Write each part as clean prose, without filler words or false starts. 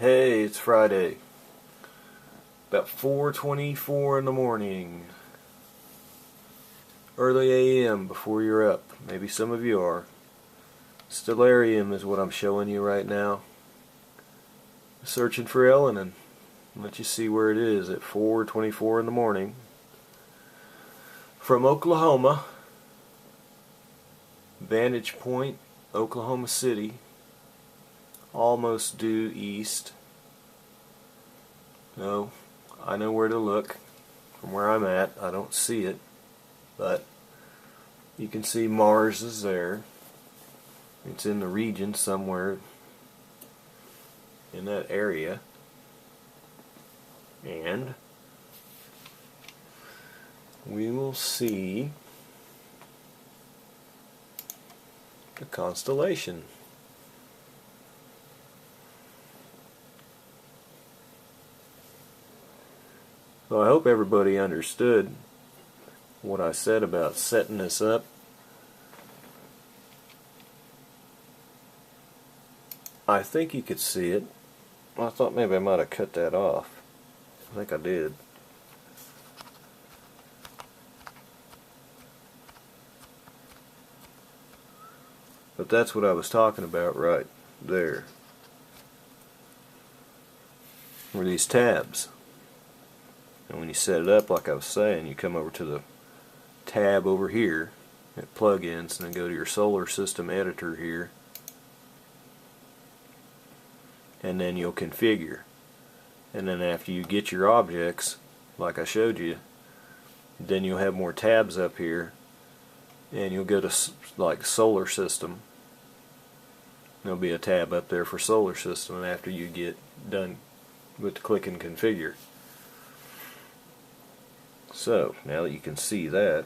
Hey, it's Friday. About 4:24 in the morning. Early AM before you're up. Maybe some of you are. Stellarium is what I'm showing you right now. Searching for Elenin. Let you see where it is at 4:24 in the morning. From Oklahoma. Vantage point, Oklahoma City. Almost due east. No, I know where to look. From where I'm at, I don't see it, but you can see Mars is there. It's in the region somewhere in that area, and we will see the constellation. So I hope everybody understood what I said about setting this up. I think you could see it. I thought maybe I might have cut that off. I think I did. But that's what I was talking about right there. Were these tabs. And when you set it up, like I was saying, you come over to the tab over here at plugins and then go to your solar system editor here, and then you'll configure. And then after you get your objects, like I showed you, then you'll have more tabs up here, and you'll go to like solar system. There'll be a tab up there for solar system, and after you get done with clicking configure. So, now that you can see that,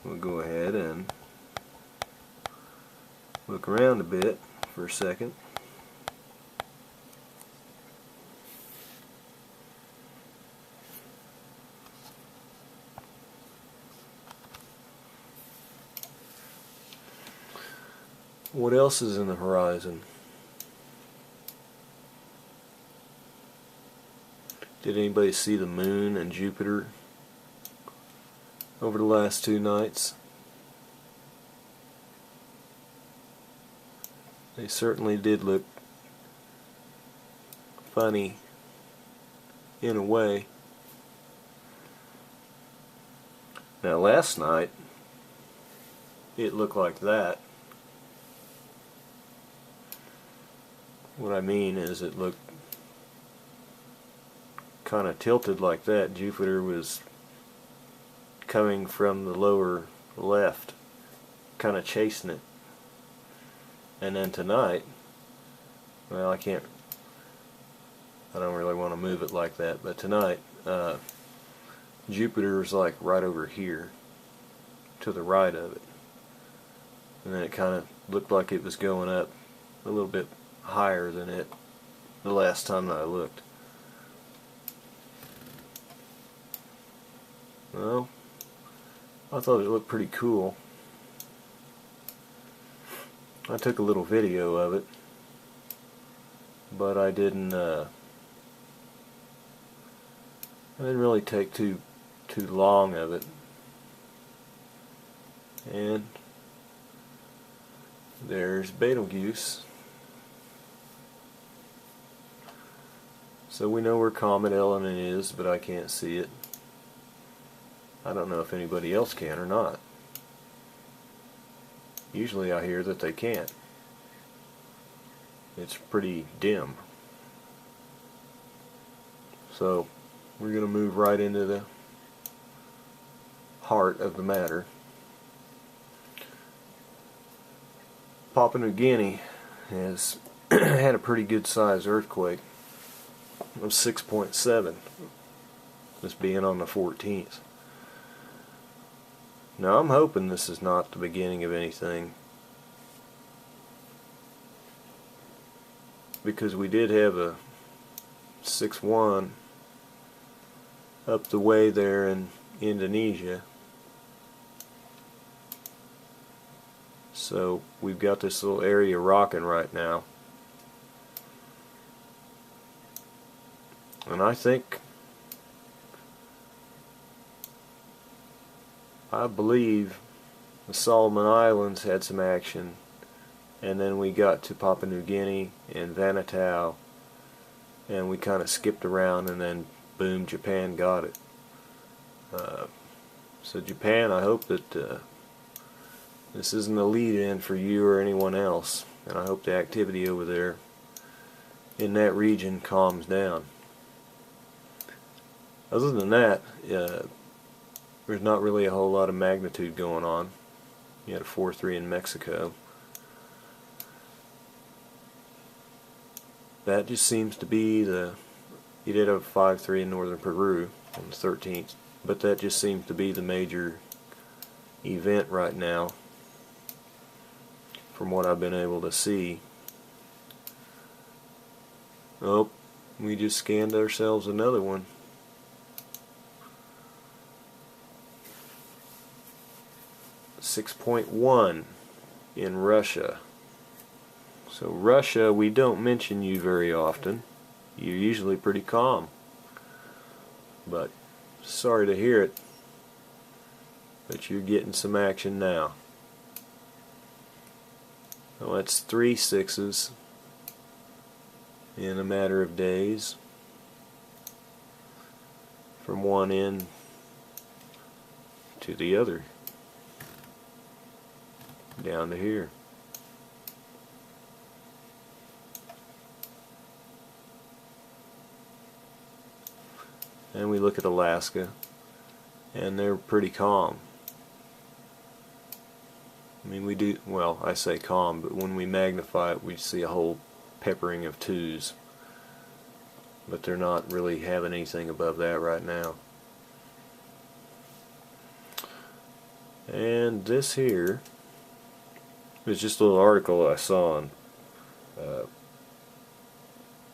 we'll go ahead and look around a bit for a second. What else is in the horizon? Did anybody see the moon and Jupiter over the last 2 nights? They certainly did look funny in a way. Now last night it looked like that. What I mean is it looked kind of tilted like that. Jupiter was coming from the lower left, kind of chasing it. And then tonight, well, I don't really want to move it like that, but tonight Jupiter was like right over here to the right of it, and then it kind of looked like it was going up a little bit higher than it the last time that I looked. Well, I thought it looked pretty cool. I took a little video of it, but I didn't really take too long of it. And there's Betelgeuse. So we know where comet Elenin is, but I can't see it. I don't know if anybody else can or not. Usually I hear that they can't. It's pretty dim. So we're going to move right into the heart of the matter. Papua New Guinea has had a pretty good sized earthquake of 6.7, this being on the 14th. Now I'm hoping this is not the beginning of anything, because we did have a 6.1 up the way there in Indonesia. So we've got this little area rocking right now. And I believe the Solomon Islands had some action, and then we got to Papua New Guinea and Vanuatu, and we kind of skipped around, and then boom, Japan got it. So Japan, I hope that this isn't a lead-in for you or anyone else, and I hope the activity over there in that region calms down. Other than that, there's not really a whole lot of magnitude going on. You had a 4.3 in Mexico. That just seems to be you did have a 5.3 in northern Peru on the 13th, but that just seems to be the major event right now from what I've been able to see. Oh, we just scanned ourselves another one. .1 in Russia. So Russia, we don't mention you very often. You're usually pretty calm. But sorry to hear it. But you're getting some action now. Well, that's 3 6s in a matter of days. From one end to the other. Down to here. And we look at Alaska, and they're pretty calm. I mean, we do, well, I say calm, but when we magnify it, we see a whole peppering of 2s. But they're not really having anything above that right now. And this here is just a little article I saw on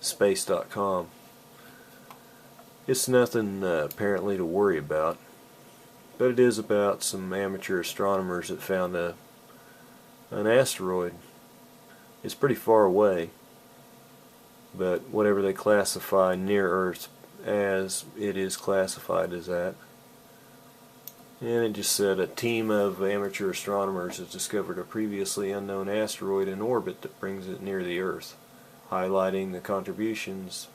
space.com. It's nothing apparently to worry about, but it is about some amateur astronomers that found an asteroid. It's pretty far away, but whatever they classify near Earth as, it is classified as that. And it just said a team of amateur astronomers has discovered a previously unknown asteroid in orbit that brings it near the Earth, highlighting the contributions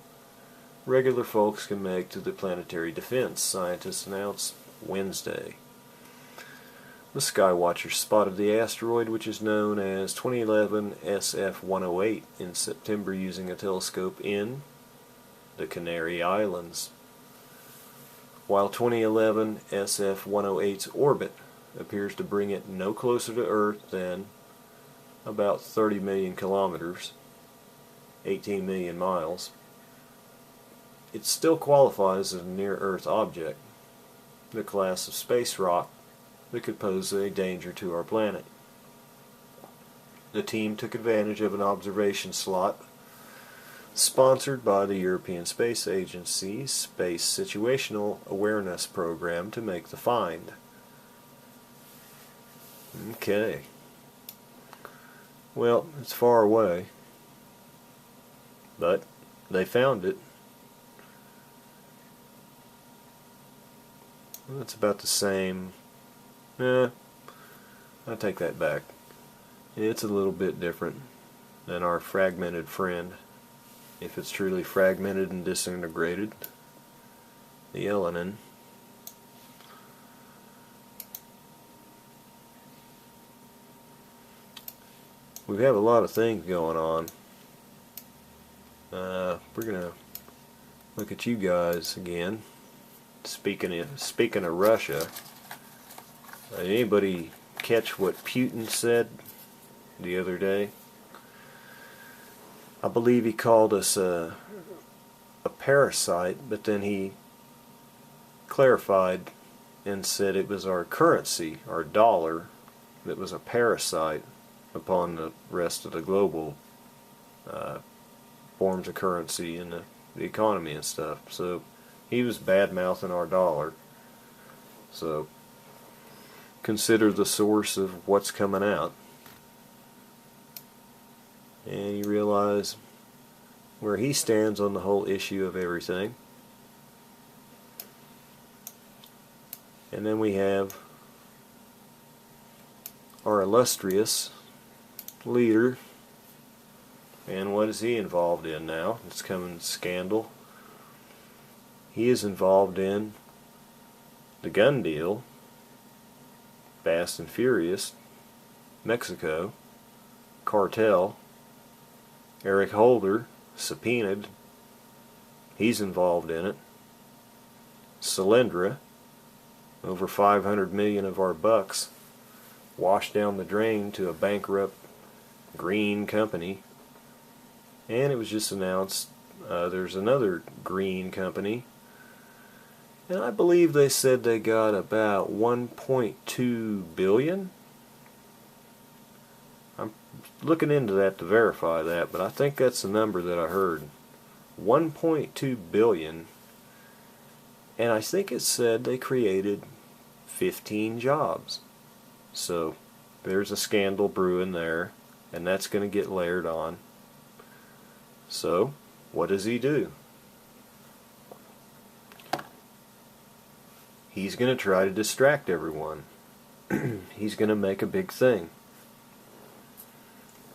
regular folks can make to the planetary defense, scientists announced Wednesday. The Skywatchers spotted the asteroid, which is known as 2011 SF-108, in September using a telescope in the Canary Islands. While 2011 SF-108's orbit appears to bring it no closer to Earth than about 30 million kilometers, 18 million miles, it still qualifies as a near-Earth object, the class of space rock that could pose a danger to our planet. The team took advantage of an observation slot sponsored by the European Space Agency's Space Situational Awareness Program to make the find. Okay. Well, it's far away, but they found it. That's about the same. I take that back. It's a little bit different than our fragmented friend, if it's truly fragmented and disintegrated, the Elenin. We have a lot of things going on. We're gonna look at you guys again. Speaking of Russia, anybody catch what Putin said the other day? I believe he called us a parasite, but then he clarified and said it was our currency, our dollar, that was a parasite upon the rest of the global forms of currency and the economy and stuff. So he was bad-mouthing our dollar. So consider the source of what's coming out. And you realize where he stands on the whole issue of everything. And then we have our illustrious leader. And what is he involved in now? It's coming scandal. He is involved in the gun deal, Fast and Furious, Mexico, cartel, Eric Holder, subpoenaed. He's involved in it. Solyndra, over 500 million of our bucks washed down the drain to a bankrupt green company. And it was just announced there's another green company, and I believe they said they got about 1.2 billion. I'm looking into that to verify that, but I think that's the number that I heard. 1.2 billion, and I think it said they created 15 jobs. So there's a scandal brewing there, and that's going to get layered on. So, what does he do? He's going to try to distract everyone. He's going to make a big thing.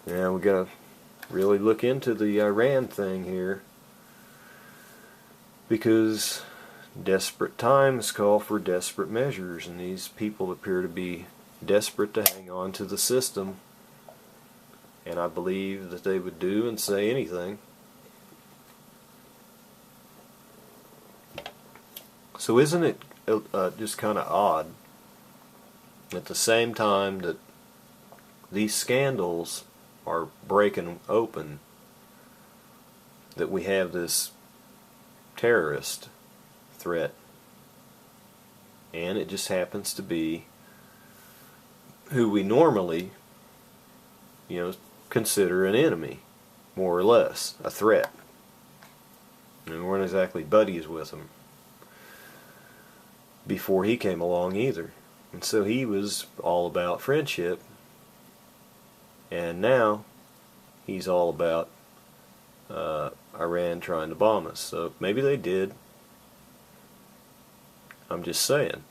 Now we got to really look into the Iran thing here, because desperate times call for desperate measures, and these people appear to be desperate to hang on to the system. And I believe that they would do and say anything. So isn't it just kind of odd, at the same time that these scandals are breaking open, that we have this terrorist threat, and it just happens to be who we normally, consider an enemy, more or less, a threat. And we weren't exactly buddies with him before he came along either. And so he was all about friendship, and now he's all about Iran trying to bomb us. So maybe they did. I'm just saying.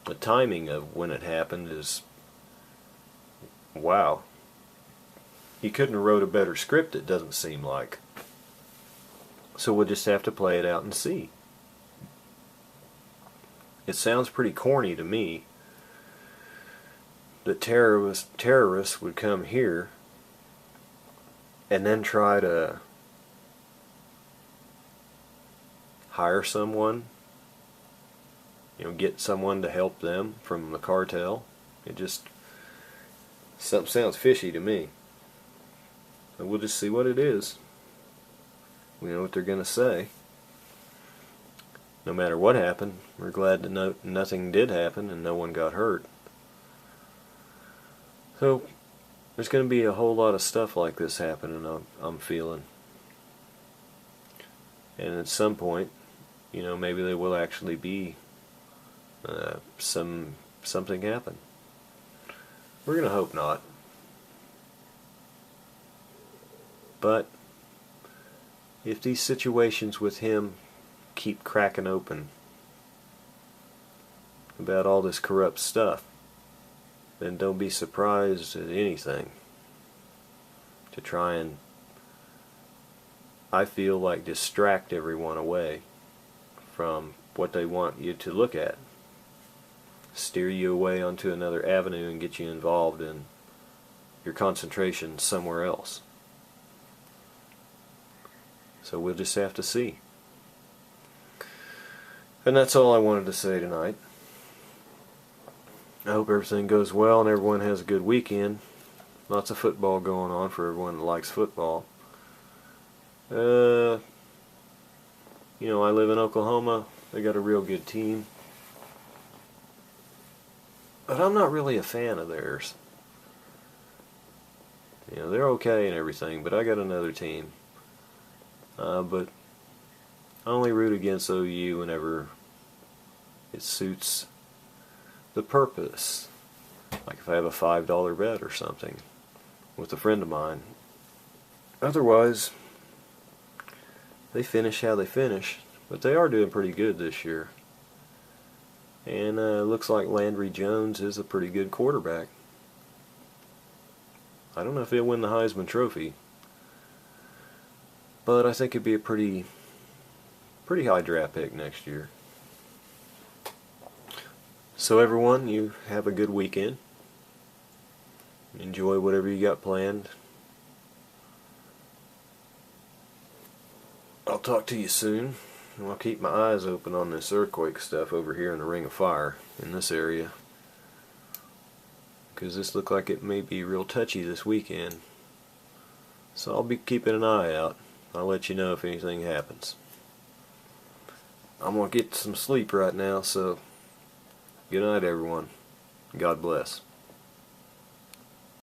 The timing of when it happened is, wow. He couldn't have wrote a better script, it doesn't seem like. So we'll just have to play it out and see. It sounds pretty corny to me that terrorists would come here and then try to hire someone, get someone to help them from the cartel. It just sounds fishy to me. And we'll just see what it is. We know what they're going to say. No matter what happened, we're glad that nothing did happen and no one got hurt. So there's going to be a whole lot of stuff like this happening, I'm feeling. And at some point, maybe there will actually be something happen. We're going to hope not. But if these situations with him keep cracking open about all this corrupt stuff, then don't be surprised at anything to try and, I feel like, distract everyone away from what they want you to look at. Steer you away onto another avenue and get you involved in your concentration somewhere else. So we'll just have to see. And that's all I wanted to say tonight. I hope everything goes well and everyone has a good weekend. Lots of football going on for everyone that likes football. I live in Oklahoma. They got a real good team. But I'm not really a fan of theirs. They're okay and everything, but I got another team. But I only root against OU whenever it suits the purpose. Like if I have a $5 bet or something with a friend of mine. Otherwise, they finish how they finish. But they are doing pretty good this year. And looks like Landry Jones is a pretty good quarterback. I don't know if he'll win the Heisman Trophy, but I think it'd be a pretty high draft pick next year. So everyone, you have a good weekend. Enjoy whatever you got planned. I'll talk to you soon. And I'll keep my eyes open on this earthquake stuff over here in the Ring of Fire in this area, because this looked like it may be real touchy this weekend. So I'll be keeping an eye out. I'll let you know if anything happens. I'm going to get some sleep right now, so good night everyone. God bless.